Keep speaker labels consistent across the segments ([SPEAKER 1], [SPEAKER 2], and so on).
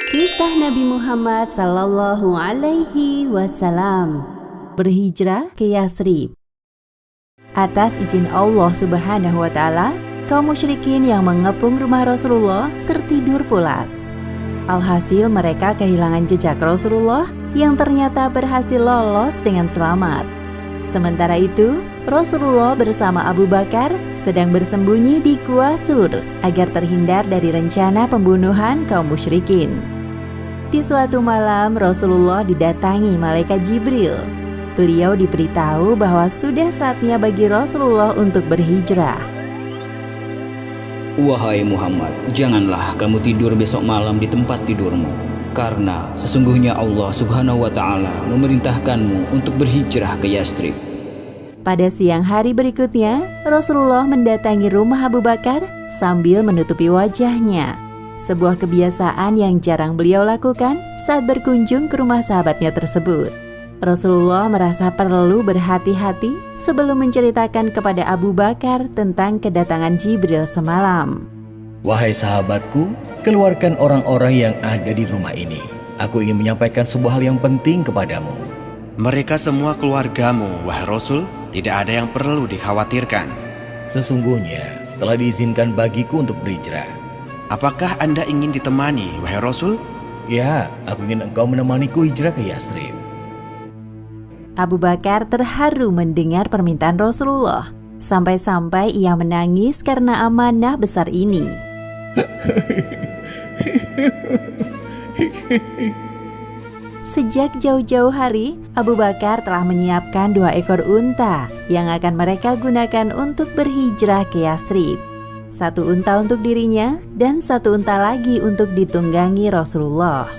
[SPEAKER 1] Kisah Nabi Muhammad Sallallahu Alaihi Wasallam berhijrah ke Yasrib. Atas izin Allah Subhanahu wa Ta'ala, kaum musyrikin yang mengepung rumah Rasulullah tertidur pulas. Alhasil mereka kehilangan jejak Rasulullah yang ternyata berhasil lolos dengan selamat. Sementara itu, Rasulullah bersama Abu Bakar sedang bersembunyi di Gua Thur agar terhindar dari rencana pembunuhan kaum musyrikin. Di suatu malam, Rasulullah didatangi malaikat Jibril. Beliau diberitahu bahwa sudah saatnya bagi Rasulullah untuk berhijrah.
[SPEAKER 2] Wahai Muhammad, janganlah kamu tidur besok malam di tempat tidurmu, karena sesungguhnya Allah Subhanahu wa Ta'ala memerintahkanmu untuk berhijrah ke Yasrib.
[SPEAKER 1] Pada siang hari berikutnya, Rasulullah mendatangi rumah Abu Bakar sambil menutupi wajahnya. Sebuah kebiasaan yang jarang beliau lakukan saat berkunjung ke rumah sahabatnya tersebut. Rasulullah merasa perlu berhati-hati sebelum menceritakan kepada Abu Bakar tentang kedatangan Jibril semalam.
[SPEAKER 3] Wahai sahabatku, keluarkan orang-orang yang ada di rumah ini. Aku ingin menyampaikan sebuah hal yang penting kepadamu.
[SPEAKER 4] Mereka semua keluargamu, wahai Rasul, tidak ada yang perlu dikhawatirkan.
[SPEAKER 3] Sesungguhnya telah diizinkan bagiku untuk berhijrah.
[SPEAKER 4] Apakah Anda ingin ditemani, wahai Rasul?
[SPEAKER 3] Ya, aku ingin engkau menemaniku hijrah ke Yasrib.
[SPEAKER 1] Abu Bakar terharu mendengar permintaan Rasulullah. Sampai-sampai ia menangis karena amanah besar ini. Sejak jauh-jauh hari, Abu Bakar telah menyiapkan 2 ekor unta yang akan mereka gunakan untuk berhijrah ke Yasrib. 1 unta untuk dirinya dan 1 unta lagi untuk ditunggangi Rasulullah.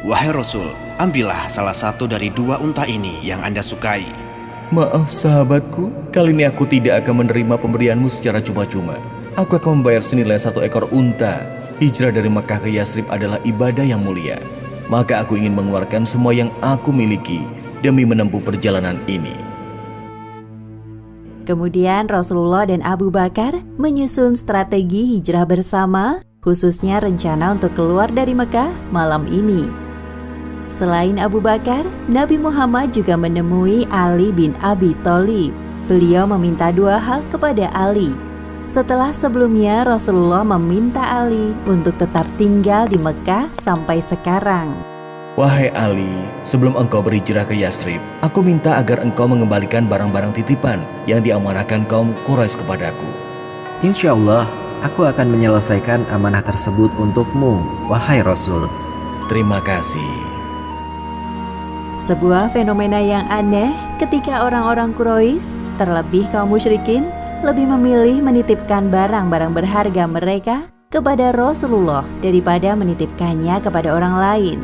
[SPEAKER 4] Wahai Rasul, ambillah salah satu dari 2 unta ini yang Anda sukai.
[SPEAKER 3] Maaf sahabatku, kali ini aku tidak akan menerima pemberianmu secara cuma-cuma. Aku akan membayar senilai 1 ekor unta. Hijrah dari Mekah ke Yasrib adalah ibadah yang mulia. Maka aku ingin mengeluarkan semua yang aku miliki demi menempuh perjalanan ini.
[SPEAKER 1] Kemudian Rasulullah dan Abu Bakar menyusun strategi hijrah bersama, khususnya rencana untuk keluar dari Mekah malam ini. Selain Abu Bakar, Nabi Muhammad juga menemui Ali bin Abi Thalib. Beliau meminta 2 hal kepada Ali. Setelah sebelumnya Rasulullah meminta Ali untuk tetap tinggal di Mekah sampai sekarang.
[SPEAKER 3] Wahai Ali, sebelum engkau berhijrah ke Yasrib, aku minta agar engkau mengembalikan barang-barang titipan yang diamanahkan kaum Quraisy kepadaku.
[SPEAKER 5] Insya Allah, aku akan menyelesaikan amanah tersebut untukmu, wahai Rasul.
[SPEAKER 3] Terima kasih.
[SPEAKER 1] Sebuah fenomena yang aneh ketika orang-orang Quraisy, terlebih kaum musyrikin, lebih memilih menitipkan barang-barang berharga mereka kepada Rasulullah daripada menitipkannya kepada orang lain.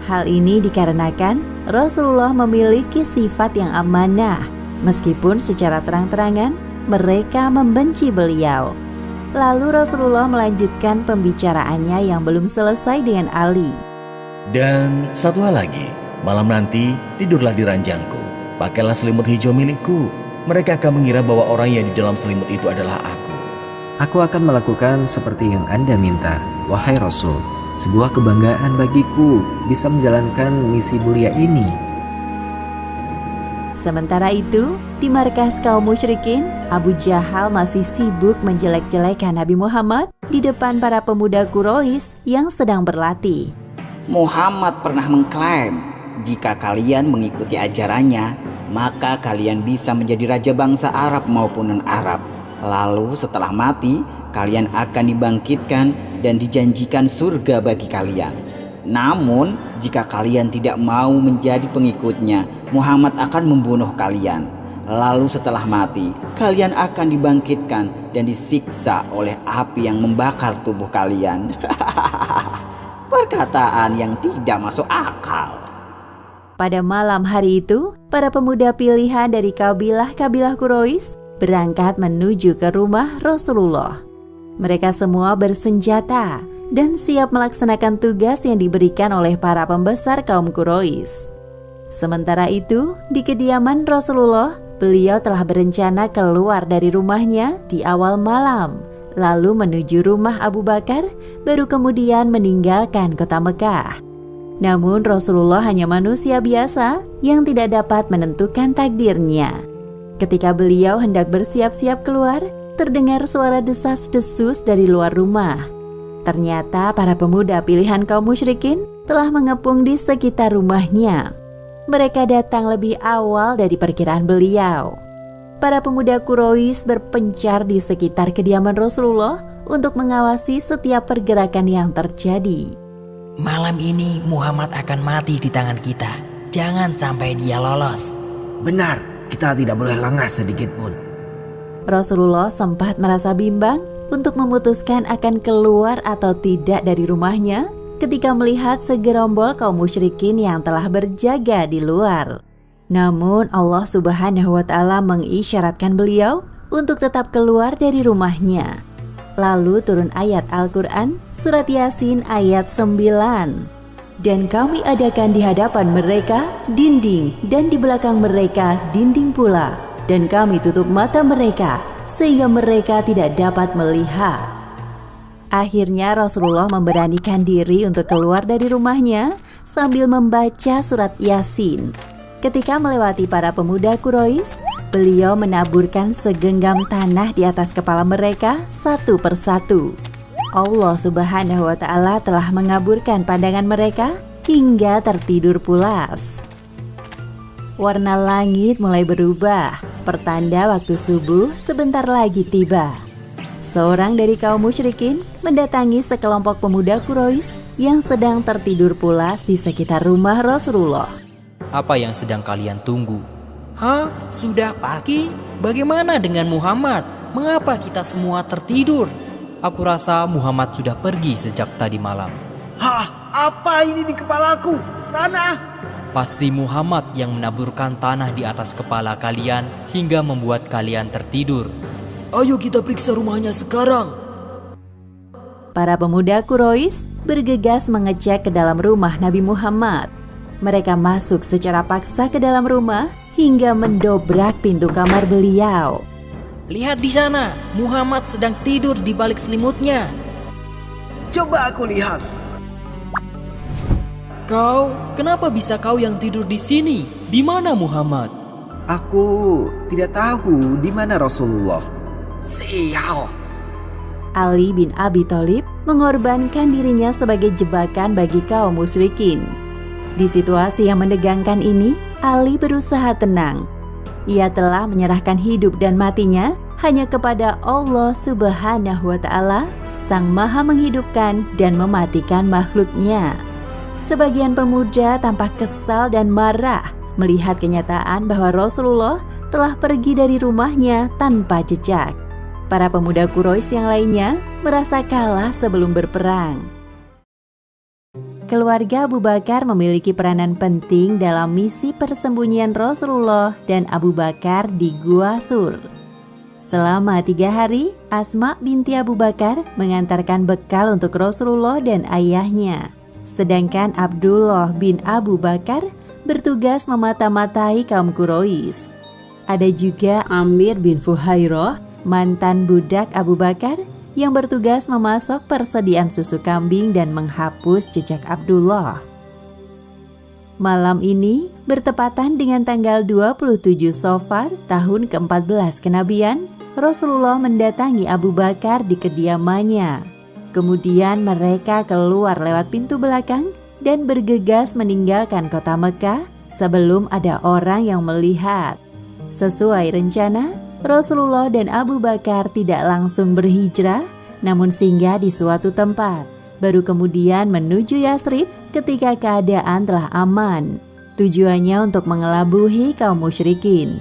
[SPEAKER 1] Hal ini dikarenakan Rasulullah memiliki sifat yang amanah, meskipun secara terang-terangan mereka membenci beliau. Lalu Rasulullah melanjutkan pembicaraannya yang belum selesai dengan Ali.
[SPEAKER 3] Dan satu hal lagi, malam nanti tidurlah di ranjangku. Pakailah selimut hijau milikku. Mereka akan mengira bahwa orang yang di dalam selimut itu adalah aku.
[SPEAKER 5] Aku akan melakukan seperti yang Anda minta, wahai Rasul. Sebuah kebanggaan bagiku bisa menjalankan misi mulia ini.
[SPEAKER 1] Sementara itu, di markas kaum musyrikin, Abu Jahal masih sibuk menjelek-jelekan Nabi Muhammad di depan para pemuda Quraisy yang sedang berlatih.
[SPEAKER 2] Muhammad pernah mengklaim, jika kalian mengikuti ajarannya, maka kalian bisa menjadi raja bangsa Arab maupun non-Arab. Lalu setelah mati, kalian akan dibangkitkan dan dijanjikan surga bagi kalian. Namun, jika kalian tidak mau menjadi pengikutnya, Muhammad akan membunuh kalian. Lalu setelah mati, kalian akan dibangkitkan dan disiksa oleh api yang membakar tubuh kalian. Perkataan yang tidak masuk akal.
[SPEAKER 1] Pada malam hari itu, para pemuda pilihan dari kabilah-kabilah Quraisy berangkat menuju ke rumah Rasulullah. Mereka semua bersenjata dan siap melaksanakan tugas yang diberikan oleh para pembesar kaum Quraisy. Sementara itu, di kediaman Rasulullah, beliau telah berencana keluar dari rumahnya di awal malam, lalu menuju rumah Abu Bakar, baru kemudian meninggalkan kota Mekah. Namun Rasulullah hanya manusia biasa yang tidak dapat menentukan takdirnya. Ketika beliau hendak bersiap-siap keluar, terdengar suara desas-desus dari luar rumah. Ternyata para pemuda pilihan kaum musyrikin telah mengepung di sekitar rumahnya. Mereka datang lebih awal dari perkiraan beliau. Para pemuda Quraisy berpencar di sekitar kediaman Rasulullah untuk mengawasi setiap pergerakan yang terjadi.
[SPEAKER 6] Malam ini Muhammad akan mati di tangan kita. Jangan sampai dia lolos.
[SPEAKER 5] Benar, kita tidak boleh lengah sedikit pun.
[SPEAKER 1] Rasulullah sempat merasa bimbang untuk memutuskan akan keluar atau tidak dari rumahnya ketika melihat segerombol kaum musyrikin yang telah berjaga di luar. Namun Allah Subhanahu wa Ta'ala mengisyaratkan beliau untuk tetap keluar dari rumahnya. Lalu turun ayat Al-Quran surat Yasin ayat 9. Dan kami adakan di hadapan mereka dinding dan di belakang mereka dinding pula. Dan kami tutup mata mereka sehingga mereka tidak dapat melihat. Akhirnya Rasulullah memberanikan diri untuk keluar dari rumahnya sambil membaca surat Yasin. Ketika melewati para pemuda Quraisy, beliau menaburkan segenggam tanah di atas kepala mereka satu persatu. Allah Subhanahu wa Ta'ala telah mengaburkan pandangan mereka hingga tertidur pulas. Warna langit mulai berubah, pertanda waktu subuh sebentar lagi tiba. Seorang dari kaum musyrikin mendatangi sekelompok pemuda Quraisy yang sedang tertidur pulas di sekitar rumah Rasulullah.
[SPEAKER 6] Apa yang sedang kalian tunggu? Hah? Sudah pagi? Bagaimana dengan Muhammad? Mengapa kita semua tertidur? Aku rasa Muhammad sudah pergi sejak tadi malam.
[SPEAKER 7] Hah? Apa ini di kepalaku? Tanah?
[SPEAKER 6] Pasti Muhammad yang menaburkan tanah di atas kepala kalian hingga membuat kalian tertidur.
[SPEAKER 7] Ayo kita periksa rumahnya sekarang.
[SPEAKER 1] Para pemuda Quraisy bergegas mengecek ke dalam rumah Nabi Muhammad. Mereka masuk secara paksa ke dalam rumah hingga mendobrak pintu kamar beliau.
[SPEAKER 6] Lihat di sana, Muhammad sedang tidur di balik selimutnya.
[SPEAKER 7] Coba aku lihat.
[SPEAKER 6] Kenapa bisa kau yang tidur di sini? Di mana Muhammad?
[SPEAKER 5] Aku tidak tahu di mana Rasulullah.
[SPEAKER 7] Sial.
[SPEAKER 1] Ali bin Abi Thalib mengorbankan dirinya sebagai jebakan bagi kaum musyrikin. Di situasi yang menegangkan ini, Ali berusaha tenang. Ia telah menyerahkan hidup dan matinya hanya kepada Allah Subhanahu wa Ta'ala, Sang Maha menghidupkan dan mematikan makhluknya. Sebagian pemuda tampak kesal dan marah melihat kenyataan bahwa Rasulullah telah pergi dari rumahnya tanpa jejak. Para pemuda Quraisy yang lainnya merasa kalah sebelum berperang. Keluarga Abu Bakar memiliki peranan penting dalam misi persembunyian Rasulullah dan Abu Bakar di Gua Thur. Selama 3 hari, Asma binti Abu Bakar mengantarkan bekal untuk Rasulullah dan ayahnya. Sedangkan Abdullah bin Abu Bakar bertugas memata-matai kaum Quraisy. Ada juga Amir bin Fuhairah, mantan budak Abu Bakar, yang bertugas memasok persediaan susu kambing dan menghapus jejak Abdullah. Malam ini bertepatan dengan tanggal 27 Safar tahun ke-14 kenabian, Rasulullah mendatangi Abu Bakar di kediamannya. Kemudian mereka keluar lewat pintu belakang dan bergegas meninggalkan kota Mekah sebelum ada orang yang melihat. Sesuai rencana, Rasulullah dan Abu Bakar tidak langsung berhijrah, namun singgah di suatu tempat, baru kemudian menuju Yasrib ketika keadaan telah aman. Tujuannya untuk mengelabuhi kaum musyrikin.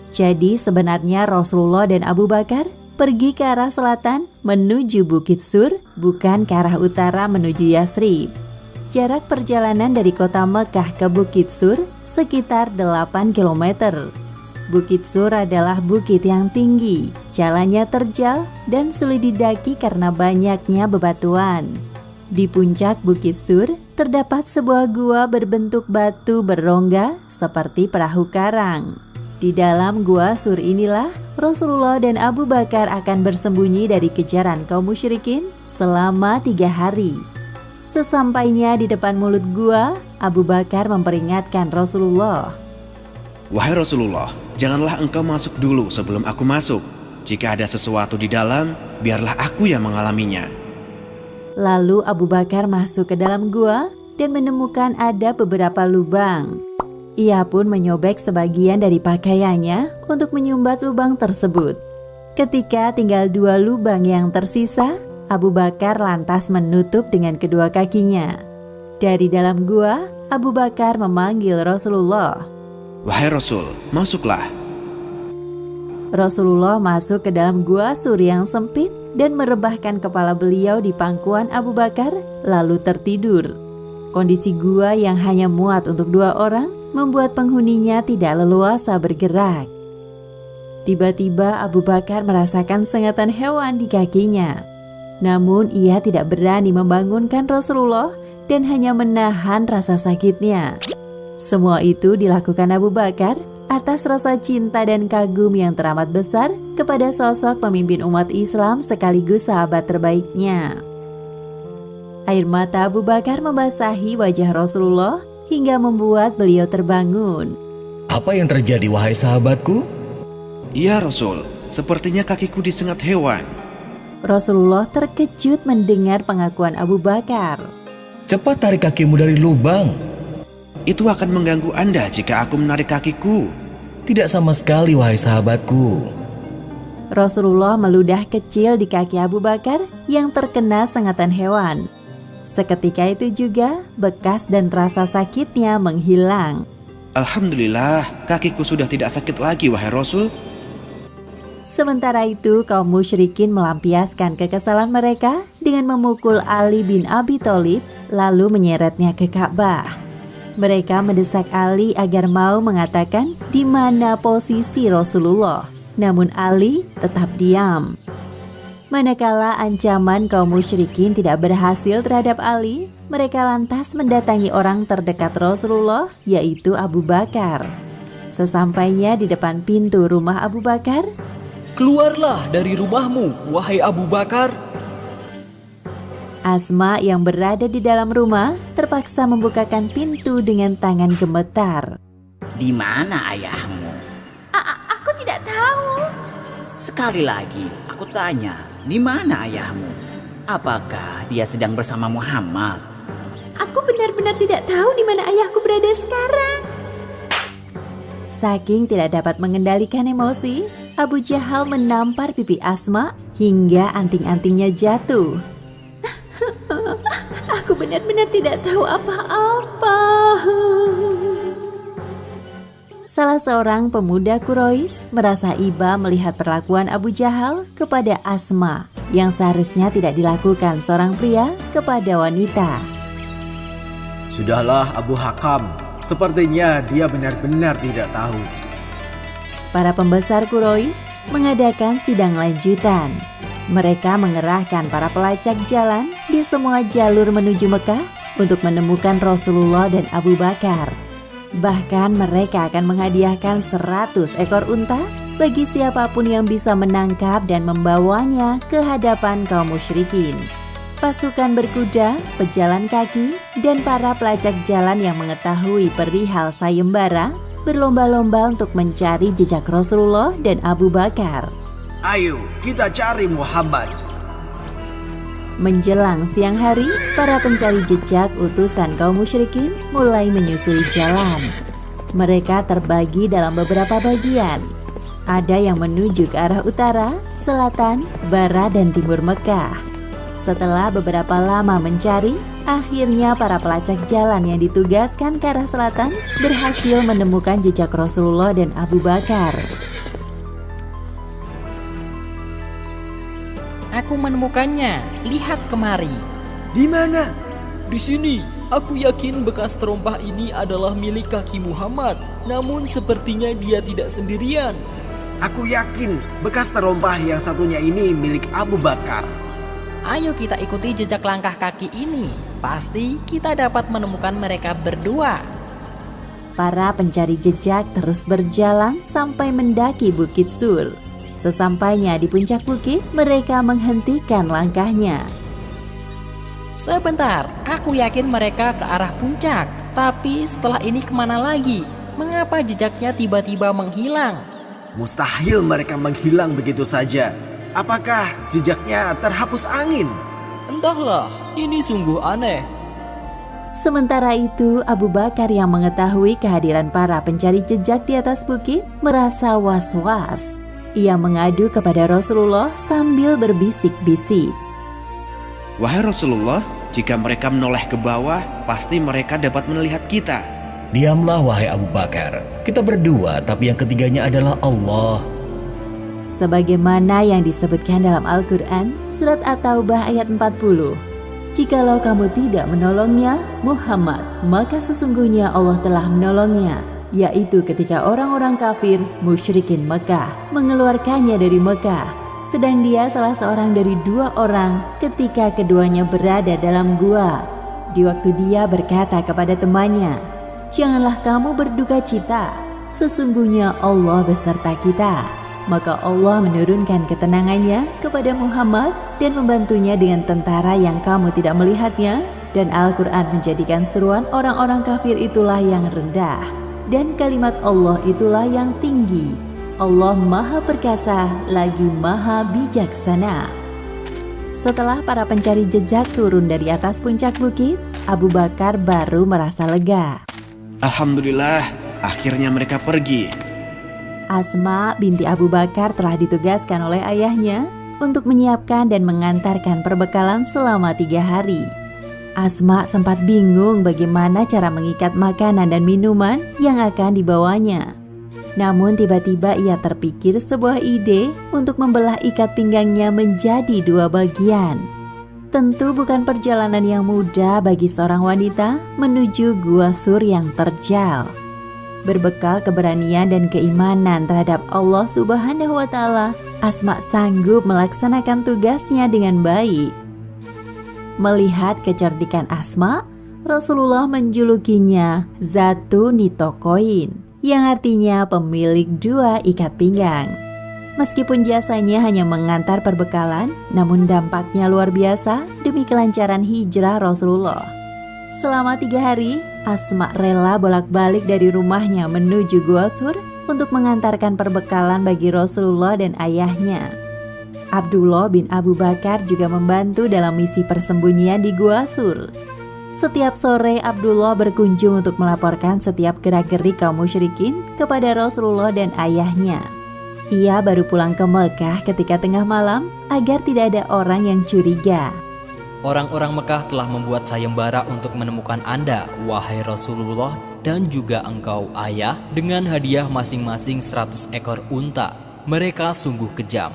[SPEAKER 1] Jadi sebenarnya Rasulullah dan Abu Bakar pergi ke arah selatan menuju Bukit Sur, bukan ke arah utara menuju Yasrib. Jarak perjalanan dari kota Mekah ke Bukit Sur sekitar 8 km. Bukit Sur adalah bukit yang tinggi, jalannya terjal dan sulit didaki karena banyaknya bebatuan. Di puncak Bukit Sur terdapat sebuah gua berbentuk batu berongga seperti perahu karang. Di dalam gua Sur inilah Rasulullah dan Abu Bakar akan bersembunyi dari kejaran kaum musyrikin selama 3 hari. Sesampainya di depan mulut gua, Abu Bakar memperingatkan Rasulullah.
[SPEAKER 4] Wahai Rasulullah, janganlah engkau masuk dulu sebelum aku masuk. Jika ada sesuatu di dalam, biarlah aku yang mengalaminya.
[SPEAKER 1] Lalu Abu Bakar masuk ke dalam gua dan menemukan ada beberapa lubang. Ia pun menyobek sebagian dari pakaiannya untuk menyumbat lubang tersebut. Ketika tinggal 2 lubang yang tersisa, Abu Bakar lantas menutup dengan kedua kakinya. Dari dalam gua, Abu Bakar memanggil Rasulullah.
[SPEAKER 4] Wahai Rasul, masuklah.
[SPEAKER 1] Rasulullah masuk ke dalam gua Sur yang sempit dan merebahkan kepala beliau di pangkuan Abu Bakar, lalu tertidur. Kondisi gua yang hanya muat untuk 2 orang membuat penghuninya tidak leluasa bergerak. Tiba-tiba Abu Bakar merasakan sengatan hewan di kakinya. Namun ia tidak berani membangunkan Rasulullah dan hanya menahan rasa sakitnya. Semua itu dilakukan Abu Bakar atas rasa cinta dan kagum yang teramat besar kepada sosok pemimpin umat Islam sekaligus sahabat terbaiknya. Air mata Abu Bakar membasahi wajah Rasulullah hingga membuat beliau terbangun.
[SPEAKER 3] Apa yang terjadi wahai sahabatku?
[SPEAKER 4] Iya Rasul, sepertinya kakiku disengat hewan.
[SPEAKER 1] Rasulullah terkejut mendengar pengakuan Abu Bakar.
[SPEAKER 3] Cepat tarik kakimu dari lubang.
[SPEAKER 4] Itu akan mengganggu Anda jika aku menarik kakiku.
[SPEAKER 3] Tidak sama sekali wahai sahabatku.
[SPEAKER 1] Rasulullah meludah kecil di kaki Abu Bakar yang terkena sengatan hewan. Seketika itu juga bekas dan rasa sakitnya menghilang.
[SPEAKER 4] Alhamdulillah, kakiku sudah tidak sakit lagi wahai Rasul.
[SPEAKER 1] Sementara itu kaum musyrikin melampiaskan kekesalan mereka dengan memukul Ali bin Abi Thalib lalu menyeretnya ke Ka'bah. Mereka mendesak Ali agar mau mengatakan di mana posisi Rasulullah. Namun Ali tetap diam. Manakala ancaman kaum musyrikin tidak berhasil terhadap Ali, mereka lantas mendatangi orang terdekat Rasulullah, yaitu Abu Bakar. Sesampainya di depan pintu rumah Abu Bakar,
[SPEAKER 6] "Keluarlah dari rumahmu, wahai Abu Bakar."
[SPEAKER 1] Asma yang berada di dalam rumah terpaksa membukakan pintu dengan tangan gemetar.
[SPEAKER 2] Di mana ayahmu?
[SPEAKER 1] Aku tidak tahu.
[SPEAKER 2] Sekali lagi, aku tanya, di mana ayahmu? Apakah dia sedang bersama Muhammad?
[SPEAKER 1] Aku benar-benar tidak tahu di mana ayahku berada sekarang. Saking tidak dapat mengendalikan emosi, Abu Jahal menampar pipi Asma hingga anting-antingnya jatuh. Aku benar-benar tidak tahu apa-apa. Salah seorang pemuda Quraisy merasa iba melihat perlakuan Abu Jahal kepada Asma yang seharusnya tidak dilakukan seorang pria kepada wanita.
[SPEAKER 7] Sudahlah Abu Hakam, sepertinya dia benar-benar tidak tahu.
[SPEAKER 1] Para pembesar Quraisy mengadakan sidang lanjutan. Mereka mengerahkan para pelacak jalan di semua jalur menuju Mekah untuk menemukan Rasulullah dan Abu Bakar. Bahkan mereka akan menghadiahkan 100 ekor unta bagi siapapun yang bisa menangkap dan membawanya ke hadapan kaum musyrikin. Pasukan berkuda, pejalan kaki, dan para pelacak jalan yang mengetahui perihal sayembara berlomba-lomba untuk mencari jejak Rasulullah dan Abu Bakar.
[SPEAKER 7] Ayo, kita cari Muhammad.
[SPEAKER 1] Menjelang siang hari, para pencari jejak utusan kaum musyrikin mulai menyusuri jalan. Mereka terbagi dalam beberapa bagian. Ada yang menuju ke arah utara, selatan, barat, dan timur Mekah. Setelah beberapa lama mencari, akhirnya para pelacak jalan yang ditugaskan ke arah selatan berhasil menemukan jejak Rasulullah dan Abu Bakar.
[SPEAKER 6] Aku menemukannya. Lihat kemari.
[SPEAKER 7] Di mana?
[SPEAKER 6] Di sini. Aku yakin bekas terompah ini adalah milik kaki Muhammad. Namun sepertinya dia tidak sendirian.
[SPEAKER 7] Aku yakin bekas terompah yang satunya ini milik Abu Bakar.
[SPEAKER 6] Ayo kita ikuti jejak langkah kaki ini. Pasti kita dapat menemukan mereka berdua.
[SPEAKER 1] Para pencari jejak terus berjalan sampai mendaki Bukit Sur. Sesampainya di puncak bukit, mereka menghentikan langkahnya.
[SPEAKER 6] Sebentar, aku yakin mereka ke arah puncak. Tapi setelah ini kemana lagi? Mengapa jejaknya tiba-tiba menghilang?
[SPEAKER 7] Mustahil mereka menghilang begitu saja. Apakah jejaknya terhapus angin?
[SPEAKER 6] Entahlah, ini sungguh aneh.
[SPEAKER 1] Sementara itu, Abu Bakar yang mengetahui kehadiran para pencari jejak di atas bukit merasa was-was. Ia mengadu kepada Rasulullah sambil berbisik-bisik.
[SPEAKER 4] Wahai Rasulullah, jika mereka menoleh ke bawah, pasti mereka dapat melihat kita.
[SPEAKER 3] Diamlah wahai Abu Bakar, kita berdua tapi yang ketiganya adalah Allah.
[SPEAKER 1] Sebagaimana yang disebutkan dalam Al-Quran, surat At-Taubah ayat 40. Jikalau kamu tidak menolongnya, Muhammad, maka sesungguhnya Allah telah menolongnya, yaitu ketika orang-orang kafir musyrikin Mekah mengeluarkannya dari Mekah, sedang dia salah seorang dari 2 orang ketika keduanya berada dalam gua. Di waktu dia berkata kepada temannya, "Janganlah kamu berduka cita, sesungguhnya Allah beserta kita." Maka Allah menurunkan ketenangannya kepada Muhammad dan membantunya dengan tentara yang kamu tidak melihatnya, dan Al-Quran menjadikan seruan orang-orang kafir itulah yang rendah, dan kalimat Allah itulah yang tinggi. Allah Maha Perkasa lagi Maha Bijaksana. Setelah para pencari jejak turun dari atas puncak bukit, Abu Bakar baru merasa lega.
[SPEAKER 4] Alhamdulillah, akhirnya mereka pergi.
[SPEAKER 1] Asma binti Abu Bakar telah ditugaskan oleh ayahnya untuk menyiapkan dan mengantarkan perbekalan selama 3 hari. Asma sempat bingung bagaimana cara mengikat makanan dan minuman yang akan dibawanya. Namun tiba-tiba ia terpikir sebuah ide untuk membelah ikat pinggangnya menjadi 2 bagian. Tentu bukan perjalanan yang mudah bagi seorang wanita menuju Gua Sur yang terjal. Berbekal keberanian dan keimanan terhadap Allah Subhanahu wa Ta'ala, Asma sanggup melaksanakan tugasnya dengan baik. Melihat kecerdikan Asma, Rasulullah menjulukinya Zatu Nitokoin, yang artinya pemilik 2 ikat pinggang. Meskipun jasanya hanya mengantar perbekalan, namun dampaknya luar biasa demi kelancaran hijrah Rasulullah. Selama 3 hari, Asma rela bolak-balik dari rumahnya menuju Gua Sur untuk mengantarkan perbekalan bagi Rasulullah dan ayahnya. Abdullah bin Abu Bakar juga membantu dalam misi persembunyian di Gua Sur. Setiap sore Abdullah berkunjung untuk melaporkan setiap gerak-gerik kaum musyrikin kepada Rasulullah dan ayahnya. Ia baru pulang ke Mekah ketika tengah malam agar tidak ada orang yang curiga.
[SPEAKER 6] Orang-orang Mekah telah membuat sayembara untuk menemukan Anda, wahai Rasulullah, dan juga engkau ayah, dengan hadiah masing-masing 100 ekor unta. Mereka sungguh kejam.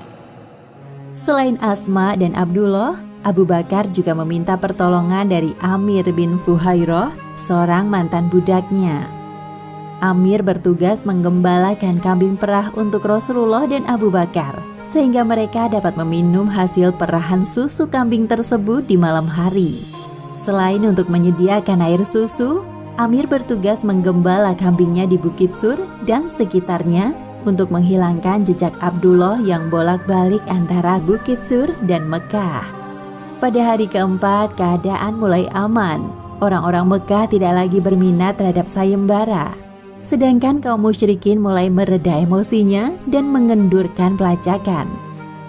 [SPEAKER 1] Selain Asma dan Abdullah, Abu Bakar juga meminta pertolongan dari Amir bin Fuhairah, seorang mantan budaknya. Amir bertugas menggembalakan kambing perah untuk Rasulullah dan Abu Bakar, sehingga mereka dapat meminum hasil perahan susu kambing tersebut di malam hari. Selain untuk menyediakan air susu, Amir bertugas menggembala kambingnya di Bukit Sur dan sekitarnya untuk menghilangkan jejak Abdullah yang bolak-balik antara Bukit Sur dan Mekah. Pada hari keempat, keadaan mulai aman. Orang-orang Mekah tidak lagi berminat terhadap sayembara. Sedangkan kaum musyrikin mulai mereda emosinya dan mengendurkan pelacakan.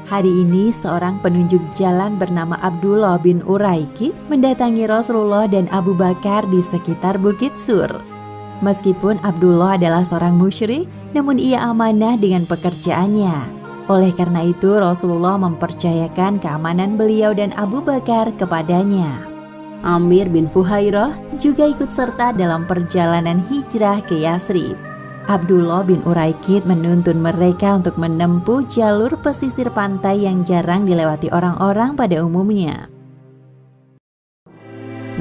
[SPEAKER 1] Hari ini seorang penunjuk jalan bernama Abdullah bin Uraikid mendatangi Rasulullah dan Abu Bakar di sekitar Bukit Sur. Meskipun Abdullah adalah seorang musyrik, namun ia amanah dengan pekerjaannya. Oleh karena itu Rasulullah mempercayakan keamanan beliau dan Abu Bakar kepadanya. Amir bin Fuhairah juga ikut serta dalam perjalanan hijrah ke Yasrib. Abdullah bin Uraikid menuntun mereka untuk menempuh jalur pesisir pantai yang jarang dilewati orang-orang pada umumnya.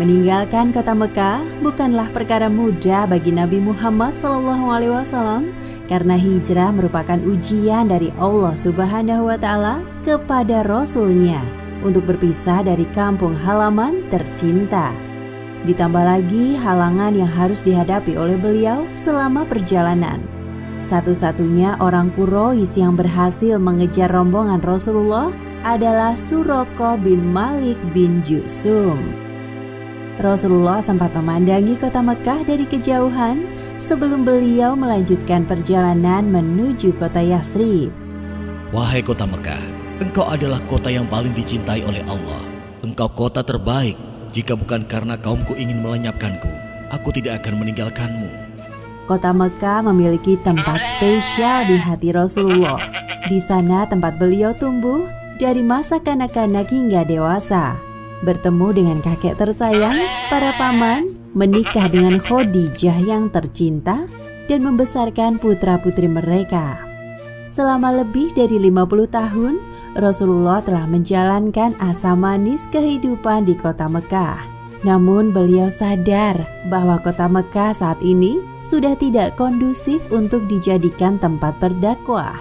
[SPEAKER 1] Meninggalkan kota Mekah bukanlah perkara mudah bagi Nabi Muhammad SAW, karena hijrah merupakan ujian dari Allah Subhanahu wa Ta'ala kepada Rasulnya untuk berpisah dari kampung halaman tercinta. Ditambah lagi halangan yang harus dihadapi oleh beliau selama perjalanan. Satu-satunya orang Quraisy yang berhasil mengejar rombongan Rasulullah adalah Suraqah bin Malik bin Jusum. Rasulullah sempat memandangi kota Mekah dari kejauhan sebelum beliau melanjutkan perjalanan menuju kota Yathrib.
[SPEAKER 8] Wahai kota Mekah, engkau adalah kota yang paling dicintai oleh Allah. Engkau kota terbaik. Jika bukan karena kaumku ingin melenyapkanku, aku tidak akan meninggalkanmu.
[SPEAKER 1] Kota Mekah memiliki tempat spesial di hati Rasulullah. Di sana tempat beliau tumbuh dari masa kanak-kanak hingga dewasa. Bertemu dengan kakek tersayang, para paman, menikah dengan Khadijah yang tercinta, dan membesarkan putra-putri mereka. Selama lebih dari 50 tahun, Rasulullah telah menjalankan asam manis kehidupan di kota Mekah. Namun beliau sadar bahwa kota Mekah saat ini sudah tidak kondusif untuk dijadikan tempat berdakwah.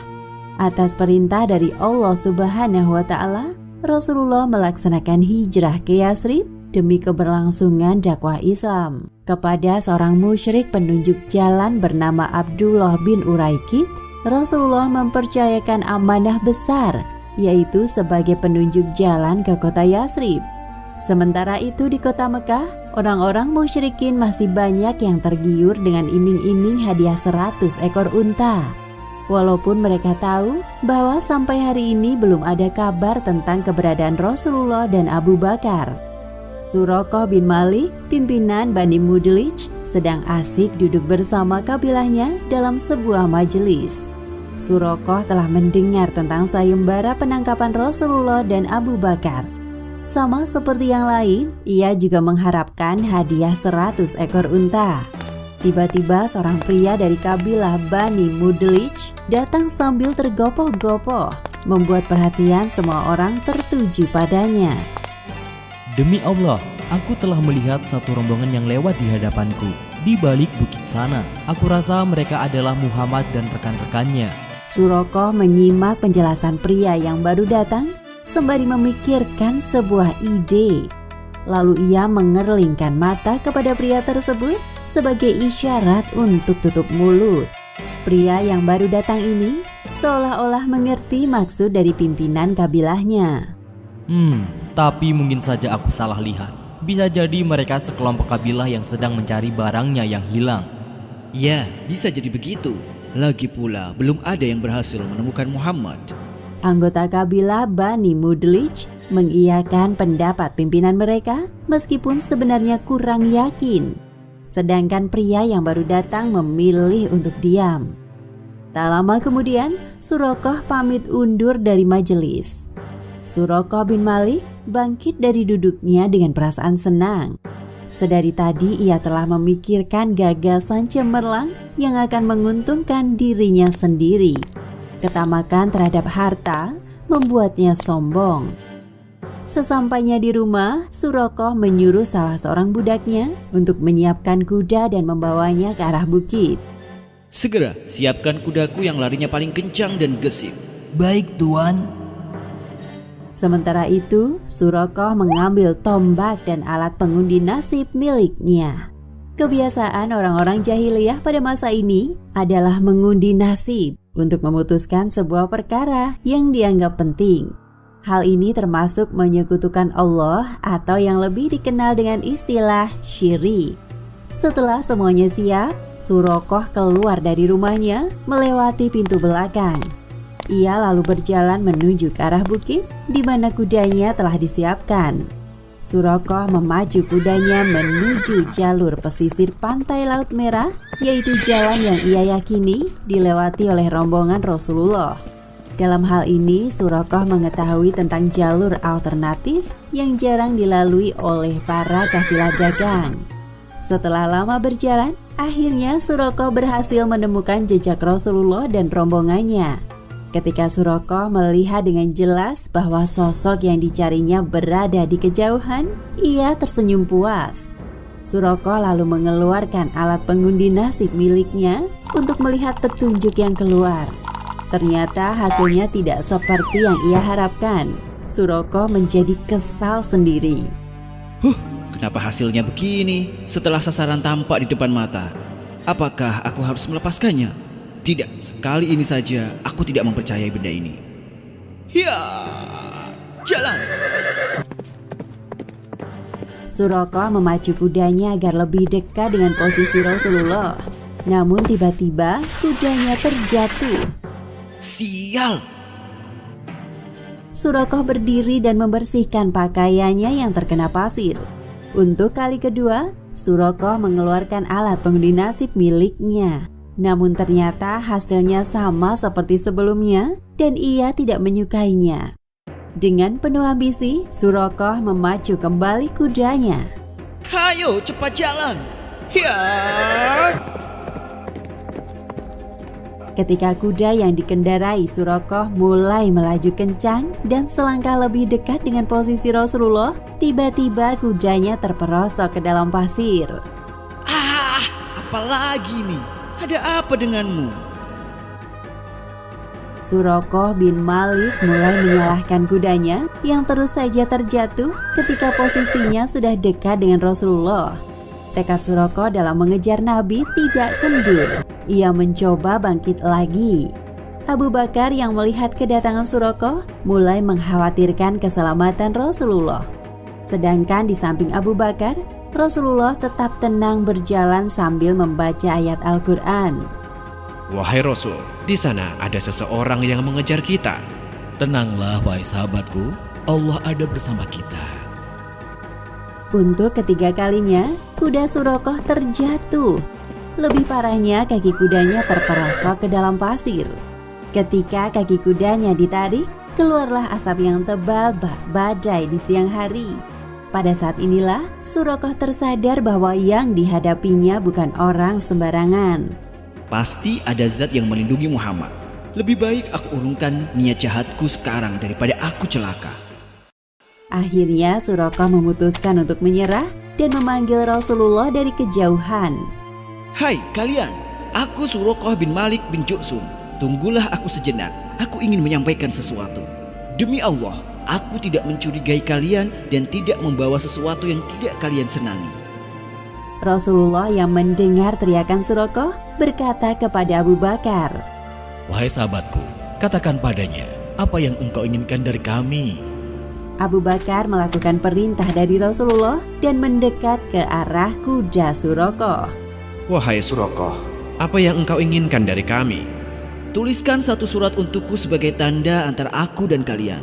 [SPEAKER 1] Atas perintah dari Allah Subhanahu wa Ta'ala, Rasulullah melaksanakan hijrah ke Yathrib demi keberlangsungan dakwah Islam. Kepada seorang musyrik penunjuk jalan bernama Abdullah bin Uraikid, Rasulullah mempercayakan amanah besar, yaitu sebagai penunjuk jalan ke kota Yathrib. Sementara itu di kota Mekah, orang-orang musyrikin masih banyak yang tergiur dengan iming-iming hadiah 100 ekor unta. Walaupun mereka tahu bahwa sampai hari ini belum ada kabar tentang keberadaan Rasulullah dan Abu Bakar. Suraqah bin Malik, pimpinan Bani Mudlij, sedang asik duduk bersama kabilahnya dalam sebuah majelis. Suraqah telah mendengar tentang sayembara penangkapan Rasulullah dan Abu Bakar. Sama seperti yang lain, ia juga mengharapkan hadiah 100 ekor unta. Tiba-tiba seorang pria dari kabilah Bani Mudlij datang sambil tergopoh-gopoh, membuat perhatian semua orang tertuju padanya.
[SPEAKER 9] Demi Allah, aku telah melihat satu rombongan yang lewat di hadapanku. Di balik bukit sana, aku rasa mereka adalah Muhammad dan rekan-rekannya.
[SPEAKER 1] Suraqah menyimak penjelasan pria yang baru datang sembari memikirkan sebuah ide. Lalu ia mengerlingkan mata kepada pria tersebut sebagai isyarat untuk tutup mulut. Pria yang baru datang ini seolah-olah mengerti maksud dari pimpinan kabilahnya.
[SPEAKER 9] Tapi mungkin saja aku salah lihat. Bisa jadi mereka sekelompok kabilah yang sedang mencari barangnya yang hilang.
[SPEAKER 10] Ya, bisa jadi begitu. Lagi pula, belum ada yang berhasil menemukan Muhammad.
[SPEAKER 1] Anggota kabilah Bani Mudlij mengiyakan pendapat pimpinan mereka meskipun sebenarnya kurang yakin. Sedangkan pria yang baru datang memilih untuk diam. Tak lama kemudian, Suraqah pamit undur dari majelis. Suraqah bin Malik bangkit dari duduknya dengan perasaan senang. Sedari tadi ia telah memikirkan gagasan cemerlang yang akan menguntungkan dirinya sendiri. Ketamakan terhadap harta membuatnya sombong. Sesampainya di rumah, Suraqah menyuruh salah seorang budaknya untuk menyiapkan kuda dan membawanya ke arah bukit.
[SPEAKER 10] Segera siapkan kudaku yang larinya paling kencang dan gesit.
[SPEAKER 6] Baik, Tuan.
[SPEAKER 1] Sementara itu, Suraqah mengambil tombak dan alat pengundi nasib miliknya. Kebiasaan orang-orang jahiliyah pada masa ini adalah mengundi nasib untuk memutuskan sebuah perkara yang dianggap penting. Hal ini termasuk menyekutukan Allah atau yang lebih dikenal dengan istilah syirik. Setelah semuanya siap, Suraqah keluar dari rumahnya melewati pintu belakang. Ia lalu berjalan menuju ke arah bukit di mana kudanya telah disiapkan. Suraqah memacu kudanya menuju jalur pesisir pantai Laut Merah, yaitu jalan yang ia yakini dilewati oleh rombongan Rasulullah. Dalam hal ini, Suraqah mengetahui tentang jalur alternatif yang jarang dilalui oleh para kafilah dagang. Setelah lama berjalan, akhirnya Suraqah berhasil menemukan jejak Rasulullah dan rombongannya. Ketika Suraqah melihat dengan jelas bahwa sosok yang dicarinya berada di kejauhan, ia tersenyum puas. Suraqah lalu mengeluarkan alat pengundi nasib miliknya untuk melihat petunjuk yang keluar. Ternyata hasilnya tidak seperti yang ia harapkan. Suraqah menjadi kesal sendiri.
[SPEAKER 10] Kenapa hasilnya begini setelah sasaran tampak di depan mata? Apakah aku harus melepaskannya? Tidak, sekali ini saja aku tidak mempercayai benda ini. Ya, jalan!
[SPEAKER 1] Surakoh memacu kudanya agar lebih dekat dengan posisi Rasulullah. Namun tiba-tiba kudanya terjatuh.
[SPEAKER 10] Sial!
[SPEAKER 1] Surakoh berdiri dan membersihkan pakaiannya yang terkena pasir. Untuk kali kedua, Surakoh mengeluarkan alat pengundi nasib miliknya. Namun ternyata hasilnya sama seperti sebelumnya dan ia tidak menyukainya. Dengan penuh ambisi, Surakoh memacu kembali kudanya.
[SPEAKER 10] Hayo cepat jalan! Ya!
[SPEAKER 1] Ketika kuda yang dikendarai Surakoh mulai melaju kencang dan selangkah lebih dekat dengan posisi Rasulullah, tiba-tiba kudanya terperosok ke dalam pasir.
[SPEAKER 10] Ah, apalagi nih? Ada apa denganmu?
[SPEAKER 1] Surakoh bin Malik mulai menyalahkan kudanya yang terus saja terjatuh ketika posisinya sudah dekat dengan Rasulullah. Tekad Surakoh dalam mengejar Nabi tidak kendur. Ia mencoba bangkit lagi. Abu Bakar yang melihat kedatangan Surakoh mulai mengkhawatirkan keselamatan Rasulullah. Sedangkan di samping Abu Bakar, Rasulullah tetap tenang berjalan sambil membaca ayat Al-Quran.
[SPEAKER 4] Wahai Rasul, di sana ada seseorang yang mengejar kita.
[SPEAKER 8] Tenanglah wahai sahabatku, Allah ada bersama kita.
[SPEAKER 1] Untuk ketiga kalinya, kuda Surakoh terjatuh. Lebih parahnya, kaki kudanya terperosok ke dalam pasir. Ketika kaki kudanya ditarik, keluarlah asap yang tebal bak badai di siang hari. Pada saat inilah, Surakoh tersadar bahwa yang dihadapinya bukan orang sembarangan.
[SPEAKER 10] Pasti ada zat yang melindungi Muhammad. Lebih baik aku urungkan niat jahatku sekarang daripada aku celaka.
[SPEAKER 1] Akhirnya Surakoh memutuskan untuk menyerah dan memanggil Rasulullah dari kejauhan.
[SPEAKER 10] Hai kalian, aku Surakoh bin Malik bin Ju'sum. Tunggulah aku sejenak, aku ingin menyampaikan sesuatu. Demi Allah, aku tidak mencurigai kalian dan tidak membawa sesuatu yang tidak kalian senangi.
[SPEAKER 1] Rasulullah yang mendengar teriakan Surakoh berkata kepada Abu Bakar,
[SPEAKER 8] Wahai sahabatku, katakan padanya, apa yang engkau inginkan dari kami?
[SPEAKER 1] Abu Bakar melakukan perintah dari Rasulullah dan mendekat ke arah kuda Surakoh.
[SPEAKER 4] Wahai Surakoh, apa yang engkau inginkan dari kami?
[SPEAKER 10] Tuliskan satu surat untukku sebagai tanda antara aku dan kalian.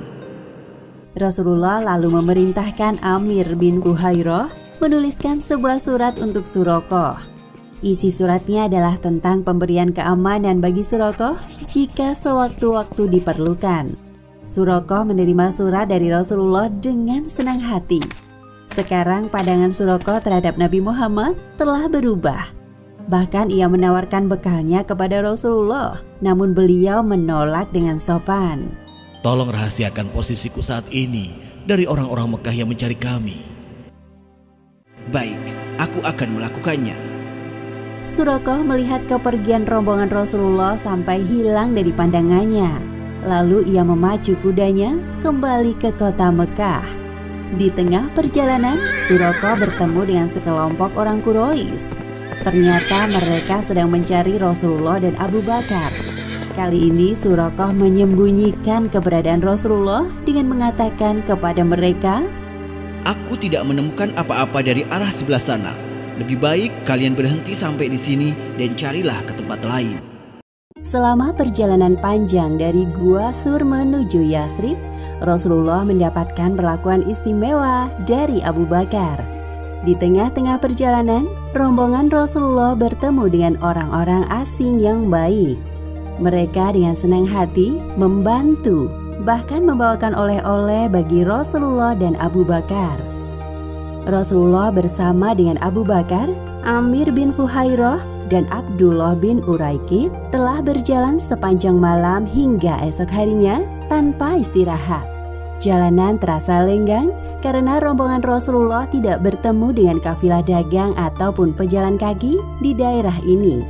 [SPEAKER 1] Rasulullah lalu memerintahkan Amir bin Fuhairah menuliskan sebuah surat untuk Surakoh. Isi suratnya adalah tentang pemberian keamanan bagi Surakoh jika sewaktu-waktu diperlukan. Surakoh menerima surat dari Rasulullah dengan senang hati. Sekarang pandangan Surakoh terhadap Nabi Muhammad telah berubah. Bahkan ia menawarkan bekalnya kepada Rasulullah, namun beliau menolak dengan sopan.
[SPEAKER 8] Tolong rahasiakan posisiku saat ini dari orang-orang Mekah yang mencari kami.
[SPEAKER 10] Baik, aku akan melakukannya.
[SPEAKER 1] Surakoh melihat kepergian rombongan Rasulullah sampai hilang dari pandangannya. Lalu ia memacu kudanya kembali ke kota Mekah. Di tengah perjalanan, Surakoh bertemu dengan sekelompok orang Quraisy. Ternyata mereka sedang mencari Rasulullah dan Abu Bakar. Kali ini Surakoh menyembunyikan keberadaan Rasulullah dengan mengatakan kepada mereka,
[SPEAKER 10] Aku tidak menemukan apa-apa dari arah sebelah sana. Lebih baik kalian berhenti sampai di sini dan carilah ke tempat lain.
[SPEAKER 1] Selama perjalanan panjang dari Gua Sur menuju Yasrib, Rasulullah mendapatkan perlakuan istimewa dari Abu Bakar. Di tengah-tengah perjalanan, rombongan Rasulullah bertemu dengan orang-orang asing yang baik. Mereka dengan senang hati membantu, bahkan membawakan oleh-oleh bagi Rasulullah dan Abu Bakar. Rasulullah bersama dengan Abu Bakar, Amir bin Fuhairah, dan Abdullah bin Uraikid telah berjalan sepanjang malam hingga esok harinya tanpa istirahat. Jalanan terasa lenggang karena rombongan Rasulullah tidak bertemu dengan kafilah dagang ataupun pejalan kaki di daerah ini.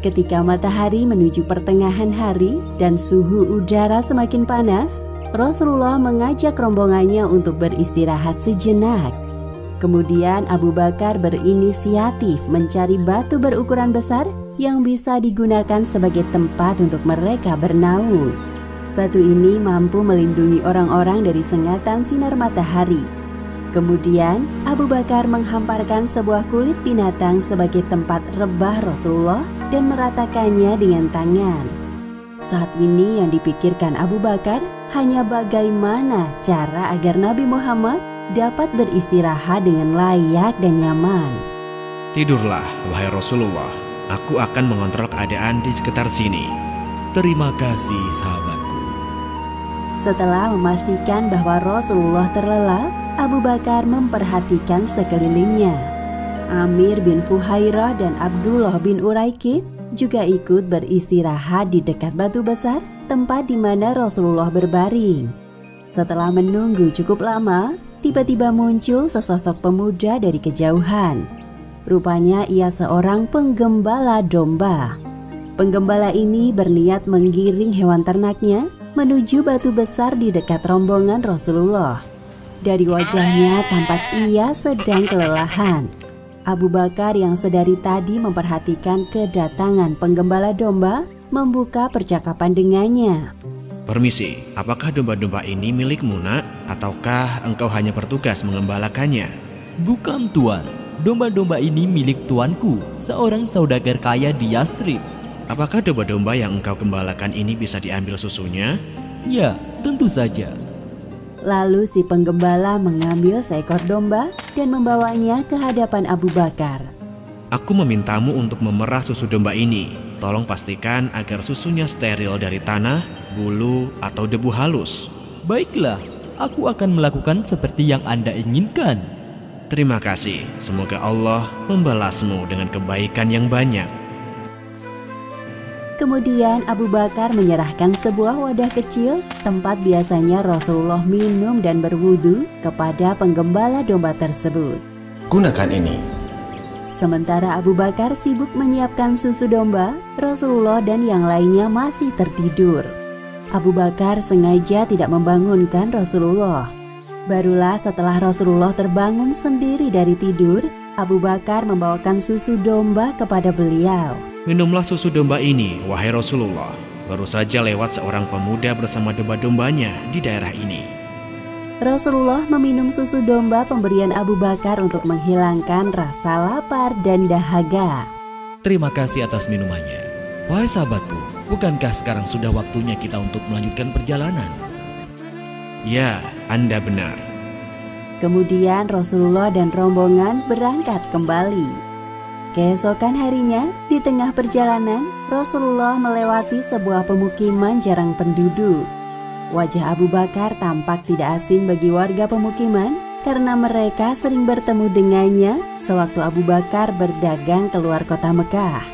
[SPEAKER 1] Ketika matahari menuju pertengahan hari dan suhu udara semakin panas, Rasulullah mengajak rombongannya untuk beristirahat sejenak. Kemudian Abu Bakar berinisiatif mencari batu berukuran besar yang bisa digunakan sebagai tempat untuk mereka bernaung. Batu ini mampu melindungi orang-orang dari sengatan sinar matahari. Kemudian Abu Bakar menghamparkan sebuah kulit binatang sebagai tempat rebah Rasulullah dan meratakannya dengan tangan. Saat ini yang dipikirkan Abu Bakar hanya bagaimana cara agar Nabi Muhammad dapat beristirahat dengan layak dan nyaman.
[SPEAKER 4] Tidurlah, wahai Rasulullah. Aku akan mengontrol keadaan di sekitar sini.
[SPEAKER 8] Terima kasih, sahabatku.
[SPEAKER 1] Setelah memastikan bahwa Rasulullah terlelap, Abu Bakar memperhatikan sekelilingnya. Amir bin Fuhairah dan Abdullah bin Uraikid juga ikut beristirahat di dekat batu besar, tempat di mana Rasulullah berbaring. Setelah menunggu cukup lama, tiba-tiba muncul sesosok pemuda dari kejauhan. Rupanya ia seorang penggembala domba. Penggembala ini berniat menggiring hewan ternaknya menuju batu besar di dekat rombongan Rasulullah. Dari wajahnya tampak ia sedang kelelahan. Abu Bakar yang sedari tadi memperhatikan kedatangan penggembala domba membuka percakapan dengannya.
[SPEAKER 4] Permisi, apakah domba-domba ini milikmu, nak? Ataukah engkau hanya bertugas mengembalakannya?
[SPEAKER 9] Bukan, Tuan. Domba-domba ini milik tuanku, seorang saudagar kaya di Yastrib.
[SPEAKER 4] Apakah domba-domba yang engkau gembalakan ini bisa diambil susunya?
[SPEAKER 9] Ya, tentu saja.
[SPEAKER 1] Lalu si penggembala mengambil seekor domba dan membawanya ke hadapan Abu Bakar.
[SPEAKER 4] Aku memintamu untuk memerah susu domba ini. Tolong pastikan agar susunya steril dari tanah, bulu, atau debu halus.
[SPEAKER 9] Baiklah, aku akan melakukan seperti yang Anda inginkan.
[SPEAKER 4] Terima kasih. Semoga Allah membalasmu dengan kebaikan yang banyak.
[SPEAKER 1] Kemudian Abu Bakar menyerahkan sebuah wadah kecil tempat biasanya Rasulullah minum dan berwudu kepada penggembala domba tersebut.
[SPEAKER 7] Gunakan ini.
[SPEAKER 1] Sementara Abu Bakar sibuk menyiapkan susu domba, Rasulullah dan yang lainnya masih tertidur. Abu Bakar sengaja tidak membangunkan Rasulullah. Barulah setelah Rasulullah terbangun sendiri dari tidur, Abu Bakar membawakan susu domba kepada beliau.
[SPEAKER 4] Minumlah susu domba ini, wahai Rasulullah. Baru saja lewat seorang pemuda bersama domba-dombanya di daerah ini.
[SPEAKER 1] Rasulullah meminum susu domba pemberian Abu Bakar untuk menghilangkan rasa lapar dan dahaga.
[SPEAKER 8] Terima kasih atas minumannya. Wahai sahabatku, bukankah sekarang sudah waktunya kita untuk melanjutkan perjalanan?
[SPEAKER 4] Ya, Anda benar.
[SPEAKER 1] Kemudian Rasulullah dan rombongan berangkat kembali. Keesokan harinya, di tengah perjalanan, Rasulullah melewati sebuah pemukiman jarang penduduk. Wajah Abu Bakar tampak tidak asing bagi warga pemukiman karena mereka sering bertemu dengannya sewaktu Abu Bakar berdagang keluar kota Mekah.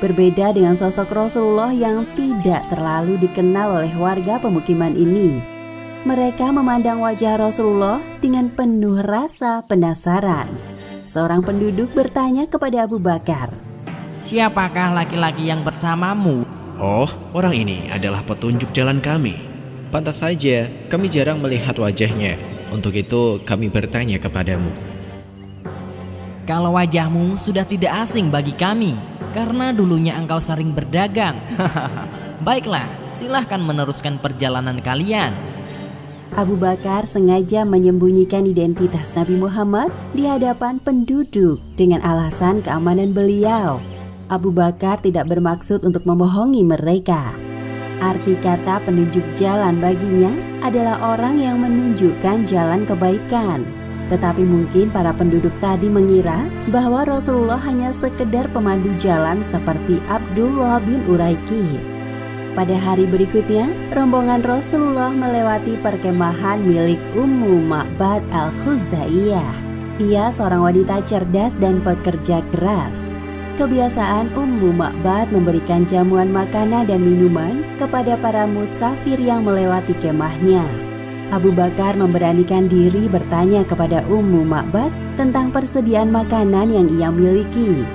[SPEAKER 1] Berbeda dengan sosok Rasulullah yang tidak terlalu dikenal oleh warga pemukiman ini. Mereka memandang wajah Rasulullah dengan penuh rasa penasaran. Seorang penduduk bertanya kepada Abu Bakar,
[SPEAKER 6] "Siapakah laki-laki yang bersamamu?"
[SPEAKER 4] "Oh, orang ini adalah petunjuk jalan kami."
[SPEAKER 5] "Pantas saja, kami jarang melihat wajahnya. Untuk itu kami bertanya kepadamu."
[SPEAKER 6] "Kalau wajahmu sudah tidak asing bagi kami, karena dulunya engkau sering berdagang." "Baiklah, silahkan meneruskan perjalanan kalian."
[SPEAKER 1] Abu Bakar sengaja menyembunyikan identitas Nabi Muhammad di hadapan penduduk dengan alasan keamanan beliau. Abu Bakar tidak bermaksud untuk membohongi mereka. Arti kata penunjuk jalan baginya adalah orang yang menunjukkan jalan kebaikan. Tetapi mungkin para penduduk tadi mengira bahwa Rasulullah hanya sekedar pemandu jalan seperti Abdullah bin Uraikid. Pada hari berikutnya, rombongan Rasulullah melewati perkemahan milik Ummu Ma'bad al-Khuzaiyah. Ia seorang wanita cerdas dan pekerja keras. Kebiasaan Ummu Ma'bad memberikan jamuan makanan dan minuman kepada para musafir yang melewati kemahnya. Abu Bakar memberanikan diri bertanya kepada Ummu Ma'bad tentang persediaan makanan yang ia miliki.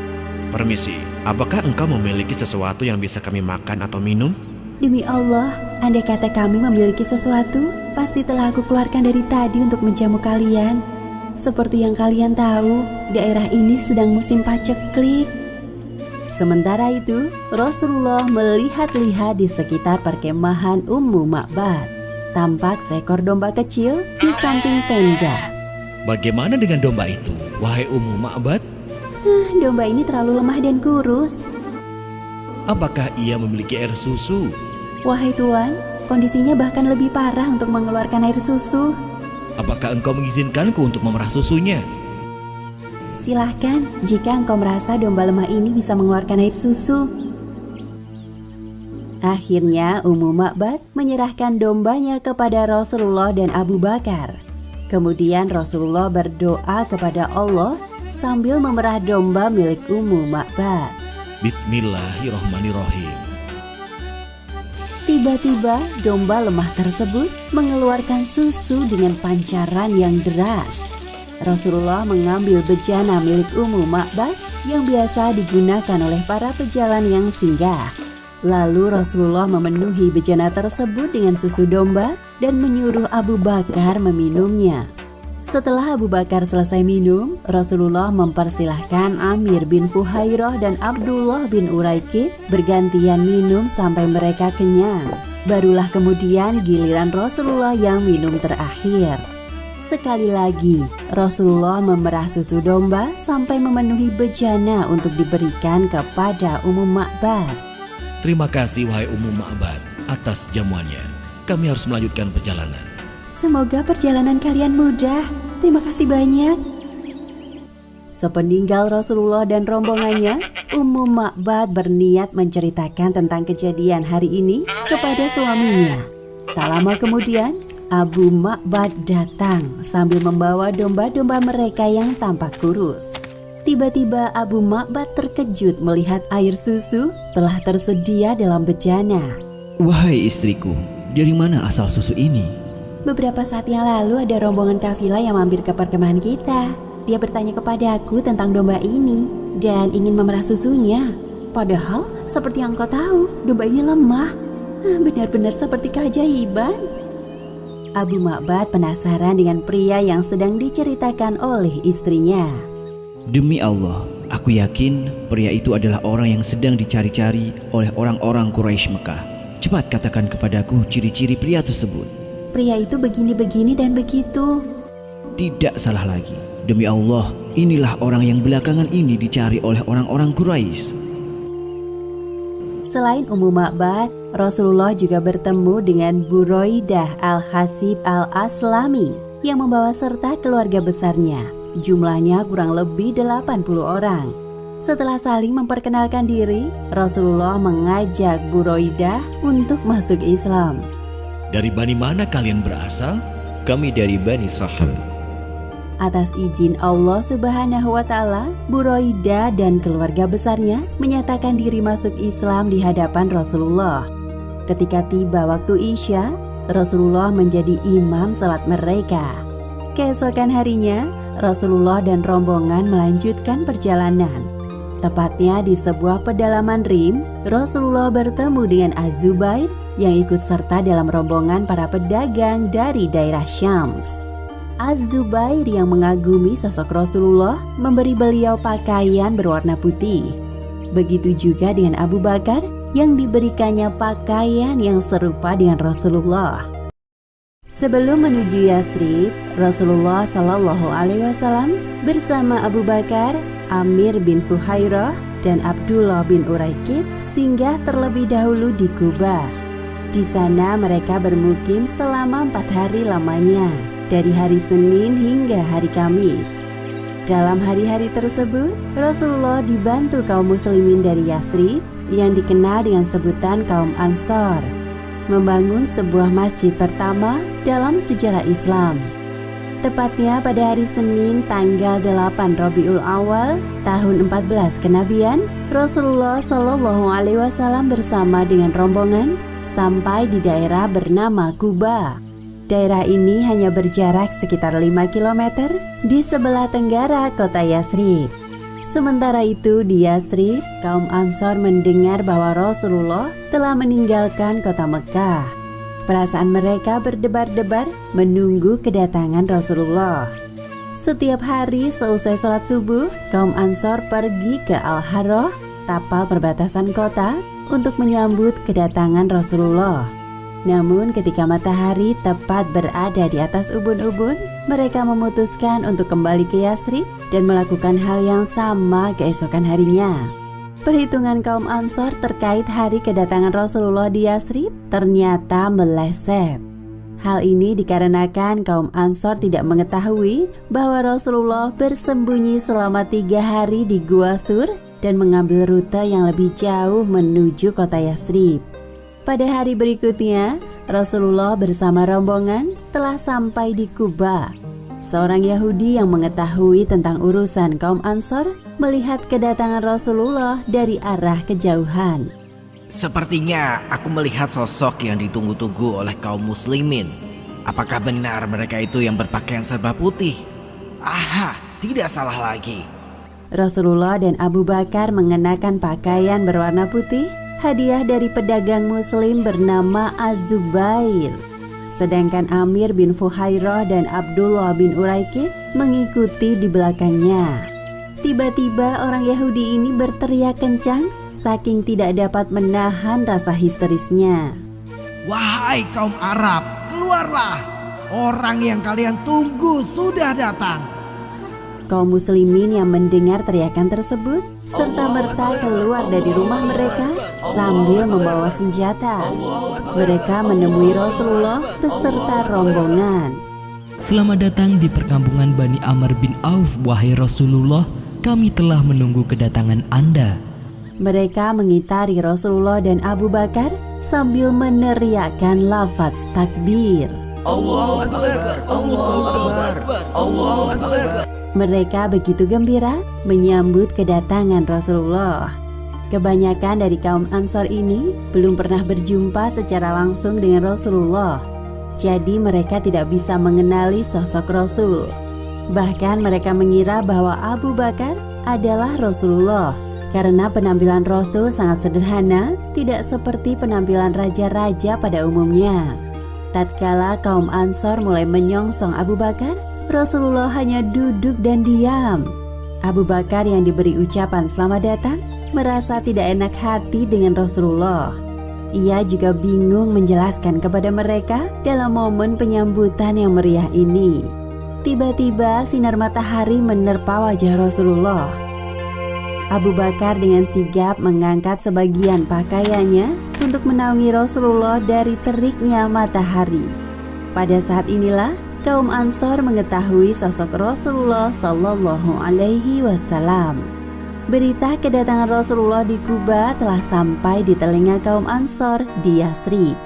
[SPEAKER 4] "Permisi, apakah engkau memiliki sesuatu yang bisa kami makan atau minum?"
[SPEAKER 1] "Demi Allah, andai kata kami memiliki sesuatu, pasti telah aku keluarkan dari tadi untuk menjamu kalian. Seperti yang kalian tahu, daerah ini sedang musim paceklik. Sementara itu, Rasulullah melihat-lihat di sekitar perkemahan Ummu Ma'bad. Tampak seekor domba kecil di samping tenda.
[SPEAKER 8] Bagaimana dengan domba itu, wahai Ummu Ma'bad?
[SPEAKER 1] Domba ini terlalu lemah dan kurus.
[SPEAKER 8] Apakah ia memiliki air susu?
[SPEAKER 1] Wahai Tuan, kondisinya bahkan lebih parah untuk mengeluarkan air susu.
[SPEAKER 8] Apakah engkau mengizinkanku untuk memerah susunya?
[SPEAKER 1] Silahkan, jika engkau merasa domba lemah ini bisa mengeluarkan air susu. Akhirnya Ummu Ma'bad menyerahkan dombanya kepada Rasulullah dan Abu Bakar. Kemudian Rasulullah berdoa kepada Allah sambil memerah domba milik Ummu Ma'bad.
[SPEAKER 8] Bismillahirrahmanirrahim.
[SPEAKER 1] Tiba-tiba domba lemah tersebut mengeluarkan susu dengan pancaran yang deras. Rasulullah mengambil bejana milik Ummu Ma'bad yang biasa digunakan oleh para pejalan yang singgah. Lalu Rasulullah memenuhi bejana tersebut dengan susu domba dan menyuruh Abu Bakar meminumnya. Setelah Abu Bakar selesai minum, Rasulullah mempersilahkan Amir bin Fuhairah dan Abdullah bin Uraikid bergantian minum sampai mereka kenyang. Barulah kemudian giliran Rasulullah yang minum terakhir. Sekali lagi, Rasulullah memerah susu domba sampai memenuhi bejana untuk diberikan kepada Ummu Ma'bad.
[SPEAKER 8] Terima kasih wahai Ummu Ma'bad atas jamuannya. Kami harus melanjutkan perjalanan.
[SPEAKER 1] Semoga perjalanan kalian mudah. Terima kasih banyak. Sepeninggal Rasulullah dan rombongannya, Ummu Ma'bad berniat menceritakan tentang kejadian hari ini kepada suaminya. Tak lama kemudian, Abu Ma'bad datang sambil membawa domba-domba mereka yang tampak kurus. Tiba-tiba Abu Ma'bad terkejut melihat air susu telah tersedia dalam bejana.
[SPEAKER 10] Wahai istriku, dari mana asal susu ini?
[SPEAKER 1] Beberapa saat yang lalu ada rombongan kafilah yang mampir ke perkemahan kita. Dia bertanya kepada aku tentang domba ini dan ingin memerah susunya. Padahal seperti yang kau tahu, domba ini lemah. Benar-benar seperti keajaiban. Abu Ma'bad penasaran dengan pria yang sedang diceritakan oleh istrinya.
[SPEAKER 10] Demi Allah, aku yakin pria itu adalah orang yang sedang dicari-cari oleh orang-orang Quraisy Mekah. Cepat katakan kepadaku ciri-ciri pria tersebut.
[SPEAKER 1] Pria itu begini-begini dan begitu.
[SPEAKER 10] Tidak salah lagi. Demi Allah, inilah orang yang belakangan ini dicari oleh orang-orang Quraisy.
[SPEAKER 1] Selain Ummu Ma'bad, Rasulullah juga bertemu dengan Buraidah al-Hasib al-Aslami yang membawa serta keluarga besarnya. Jumlahnya kurang lebih 80 orang. Setelah saling memperkenalkan diri, Rasulullah mengajak Buraidah untuk masuk Islam.
[SPEAKER 8] Dari Bani mana kalian berasal?
[SPEAKER 3] Kami dari Bani Saham.
[SPEAKER 1] Atas izin Allah Subhanahu wa Ta'ala, Buraidah dan keluarga besarnya menyatakan diri masuk Islam di hadapan Rasulullah. Ketika tiba waktu Isya, Rasulullah menjadi imam salat mereka. Keesokan harinya, Rasulullah dan rombongan melanjutkan perjalanan. Tepatnya di sebuah pedalaman Rim, Rasulullah bertemu dengan Az-Zubair yang ikut serta dalam rombongan para pedagang dari daerah Syams. Az-Zubair yang mengagumi sosok Rasulullah memberi beliau pakaian berwarna putih. Begitu juga dengan Abu Bakar yang diberikannya pakaian yang serupa dengan Rasulullah. Sebelum menuju Yathrib, Rasulullah Shallallahu Alaihi Wasallam bersama Abu Bakar, Amir bin Fuhairah, dan Abdullah bin Uraikid singgah terlebih dahulu di Quba. Di sana mereka bermukim selama 4 hari lamanya, dari hari Senin hingga hari Kamis. Dalam hari-hari tersebut, Rasulullah dibantu kaum muslimin dari Yathrib yang dikenal dengan sebutan kaum Ansor, membangun sebuah masjid pertama dalam sejarah Islam. Tepatnya pada hari Senin tanggal 8 Rabiul Awal tahun 14 kenabian, Rasulullah Shallallahu Alaihi Wasallam bersama dengan rombongan sampai di daerah bernama Quba. Daerah ini hanya berjarak sekitar 5 km di sebelah tenggara kota Yathrib. Sementara itu di Yathrib, kaum Ansor mendengar bahwa Rasulullah telah meninggalkan kota Mekah. Perasaan mereka berdebar-debar menunggu kedatangan Rasulullah. Setiap hari seusai sholat subuh, kaum Ansor pergi ke Al-Harrah, tapal perbatasan kota, untuk menyambut kedatangan Rasulullah. Namun ketika matahari tepat berada di atas ubun-ubun, mereka memutuskan untuk kembali ke Yathrib dan melakukan hal yang sama keesokan harinya. Perhitungan kaum Ansor terkait hari kedatangan Rasulullah di Yathrib ternyata meleset. Hal ini dikarenakan kaum Ansor tidak mengetahui bahwa Rasulullah bersembunyi selama 3 hari di Gua Thur dan mengambil rute yang lebih jauh menuju kota Yathrib. Pada hari berikutnya, Rasulullah bersama rombongan telah sampai di Quba. Seorang Yahudi yang mengetahui tentang urusan kaum Ansor melihat kedatangan Rasulullah dari arah kejauhan.
[SPEAKER 10] Sepertinya aku melihat sosok yang ditunggu-tunggu oleh kaum muslimin. Apakah benar mereka itu yang berpakaian serba putih? Aha, tidak salah lagi.
[SPEAKER 1] Rasulullah dan Abu Bakar mengenakan pakaian berwarna putih, hadiah dari pedagang muslim bernama Az-Zubair. Sedangkan Amir bin Fuhairah dan Abdullah bin Uraikid mengikuti di belakangnya. Tiba-tiba orang Yahudi ini berteriak kencang saking tidak dapat menahan rasa histerisnya.
[SPEAKER 10] Wahai kaum Arab, keluarlah! Orang yang kalian tunggu sudah datang.
[SPEAKER 1] Kaum muslimin yang mendengar teriakan tersebut serta-merta keluar dari rumah mereka sambil membawa senjata. Mereka menemui Rasulullah beserta rombongan.
[SPEAKER 9] Selamat datang di perkampungan Bani Amr bin Auf, wahai Rasulullah. Kami telah menunggu kedatangan Anda.
[SPEAKER 1] Mereka mengitari Rasulullah dan Abu Bakar sambil meneriakkan lafaz takbir.
[SPEAKER 7] Allahu Akbar, Allahu Akbar, Allahu Akbar.
[SPEAKER 1] Mereka begitu gembira menyambut kedatangan Rasulullah. Kebanyakan dari kaum Ansor ini belum pernah berjumpa secara langsung dengan Rasulullah. Jadi mereka tidak bisa mengenali sosok Rasul. Bahkan mereka mengira bahwa Abu Bakar adalah Rasulullah. Karena penampilan Rasul sangat sederhana, tidak seperti penampilan raja-raja pada umumnya. Tatkala kaum Ansor mulai menyongsong Abu Bakar, Rasulullah hanya duduk dan diam. Abu Bakar yang diberi ucapan selamat datang merasa tidak enak hati dengan Rasulullah. Ia juga bingung menjelaskan kepada mereka dalam momen penyambutan yang meriah ini. Tiba-tiba sinar matahari menerpa wajah Rasulullah. Abu Bakar dengan sigap mengangkat sebagian pakaiannya untuk menaungi Rasulullah dari teriknya matahari. Pada saat inilah kaum Ansor mengetahui sosok Rasulullah Shallallahu Alaihi Wasallam. Berita kedatangan Rasulullah di Quba telah sampai di telinga kaum Ansor di Yathrib.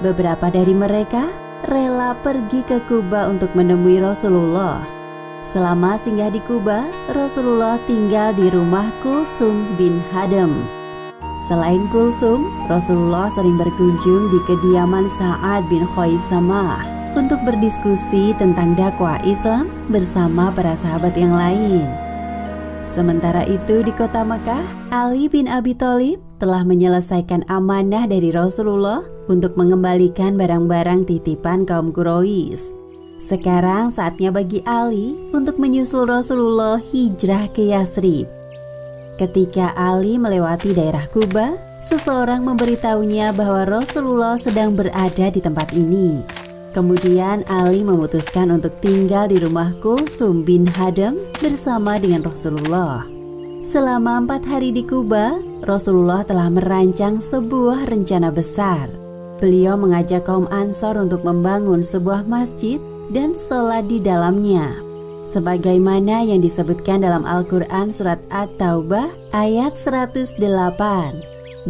[SPEAKER 1] Beberapa dari mereka rela pergi ke Quba untuk menemui Rasulullah. Selama singgah di Quba, Rasulullah tinggal di rumah Kulsum bin Hadam. Selain Kulsum, Rasulullah sering berkunjung di kediaman Sa'ad bin Khaisamah untuk berdiskusi tentang dakwah Islam bersama para sahabat yang lain. Sementara itu di kota Mekah, Ali bin Abi Thalib telah menyelesaikan amanah dari Rasulullah untuk mengembalikan barang-barang titipan kaum Quraisy. Sekarang saatnya bagi Ali untuk menyusul Rasulullah hijrah ke Yathrib. Ketika Ali melewati daerah Quba, seseorang memberitahunya bahwa Rasulullah sedang berada di tempat ini. Kemudian Ali memutuskan untuk tinggal di rumah Kulsum bin Hadam bersama dengan Rasulullah. Selama 4 hari di Quba, Rasulullah telah merancang sebuah rencana besar. Beliau mengajak kaum Ansor untuk membangun sebuah masjid dan sholat di dalamnya, sebagaimana yang disebutkan dalam Al-Quran surat At-Taubah ayat 108.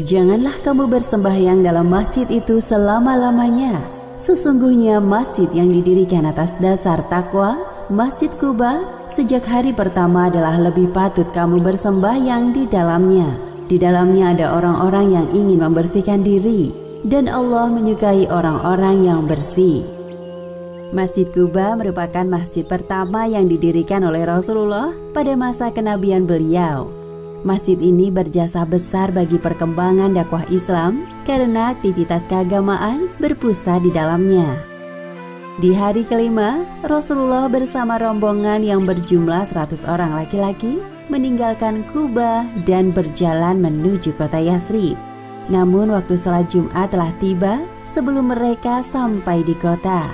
[SPEAKER 1] Janganlah kamu bersembahyang dalam masjid itu selama-lamanya. Sesungguhnya masjid yang didirikan atas dasar takwa, Masjid Quba, sejak hari pertama adalah lebih patut kamu bersembahyang di dalamnya. Di dalamnya ada orang-orang yang ingin membersihkan diri, dan Allah menyukai orang-orang yang bersih. Masjid Quba merupakan masjid pertama yang didirikan oleh Rasulullah pada masa kenabian beliau. Masjid ini berjasa besar bagi perkembangan dakwah Islam karena aktivitas keagamaan berpusat di dalamnya. Di hari kelima, Rasulullah bersama rombongan yang berjumlah 100 orang laki-laki meninggalkan Kuba dan berjalan menuju kota Yasrib. Namun waktu sholat Jumat telah tiba sebelum mereka sampai di kota.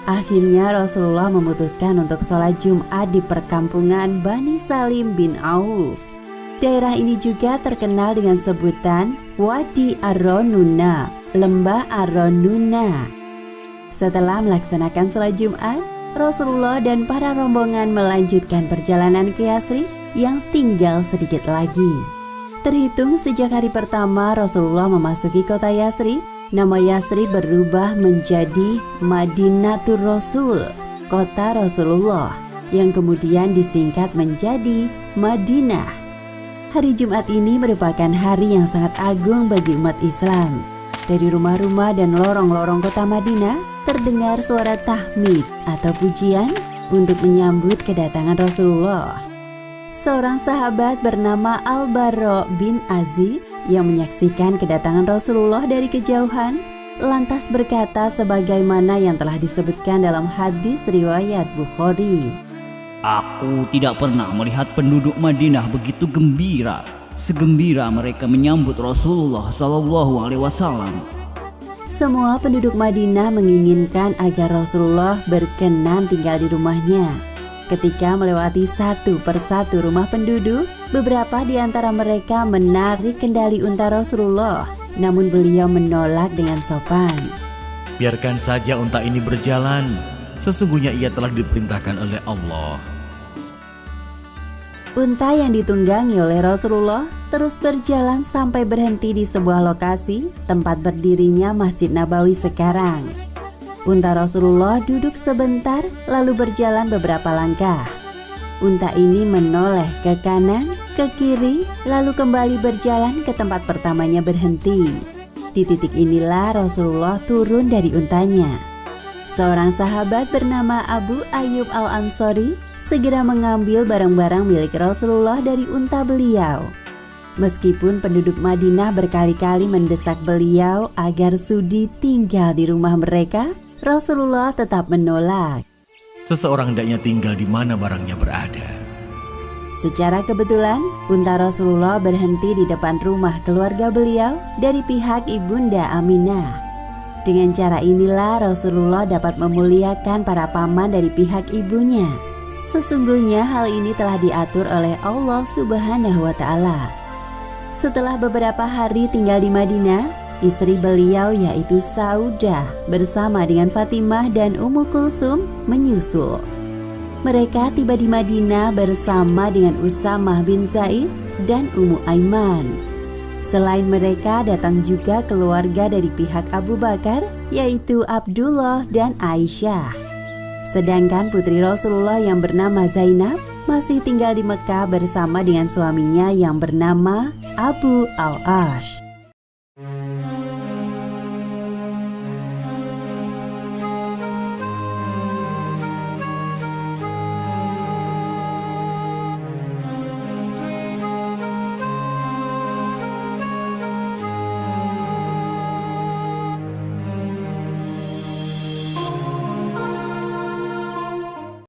[SPEAKER 1] Akhirnya Rasulullah memutuskan untuk sholat Jumat di perkampungan Bani Salim bin Auf. Daerah ini juga terkenal dengan sebutan Wadi Ar-Ronuna, Lembah Ar-Ronuna. Setelah melaksanakan sholat Jumat, Rasulullah dan para rombongan melanjutkan perjalanan ke Yasrib yang tinggal sedikit lagi. Terhitung sejak hari pertama Rasulullah memasuki kota Yasrib, nama Yasrib berubah menjadi Madinatur Rasul, kota Rasulullah, yang kemudian disingkat menjadi Madinah. Hari Jumat ini merupakan hari yang sangat agung bagi umat Islam. Dari rumah-rumah dan lorong-lorong kota Madinah terdengar suara tahmid atau pujian untuk menyambut kedatangan Rasulullah. Seorang sahabat bernama Al-Bara bin Azib yang menyaksikan kedatangan Rasulullah dari kejauhan lantas berkata sebagaimana yang telah disebutkan dalam hadis riwayat Bukhari.
[SPEAKER 11] Aku tidak pernah melihat penduduk Madinah begitu gembira, segembira mereka menyambut Rasulullah SAW.
[SPEAKER 1] Semua penduduk Madinah menginginkan agar Rasulullah berkenan tinggal di rumahnya. Ketika melewati satu persatu rumah penduduk, beberapa di antara mereka menarik kendali unta Rasulullah, namun beliau menolak dengan sopan.
[SPEAKER 3] Biarkan saja unta ini berjalan, sesungguhnya ia telah diperintahkan oleh Allah.
[SPEAKER 1] Unta yang ditunggangi oleh Rasulullah terus berjalan sampai berhenti di sebuah lokasi tempat berdirinya Masjid Nabawi sekarang. Unta Rasulullah duduk sebentar lalu berjalan beberapa langkah. Unta ini menoleh ke kanan, ke kiri, lalu kembali berjalan ke tempat pertamanya berhenti. Di titik inilah Rasulullah turun dari untanya. Seorang sahabat bernama Abu Ayyub Al-Ansori segera mengambil barang-barang milik Rasulullah dari unta beliau. Meskipun penduduk Madinah berkali-kali mendesak beliau agar sudi tinggal di rumah mereka, Rasulullah tetap menolak.
[SPEAKER 3] Seseorang hendaknya tinggal di mana barangnya berada.
[SPEAKER 1] Secara kebetulan, unta Rasulullah berhenti di depan rumah keluarga beliau dari pihak Ibunda Aminah. Dengan cara inilah Rasulullah dapat memuliakan para paman dari pihak ibunya. Sesungguhnya hal ini telah diatur oleh Allah Subhanahu wa Ta'ala. Setelah beberapa hari tinggal di Madinah, istri beliau yaitu Saudah bersama dengan Fatimah dan Ummu Kulsum menyusul. Mereka tiba di Madinah bersama dengan Usamah bin Zaid dan Ummu Aiman. Selain mereka datang juga keluarga dari pihak Abu Bakar yaitu Abdullah dan Aisyah. Sedangkan putri Rasulullah yang bernama Zainab masih tinggal di Mekah bersama dengan suaminya yang bernama Abu Al-Ash.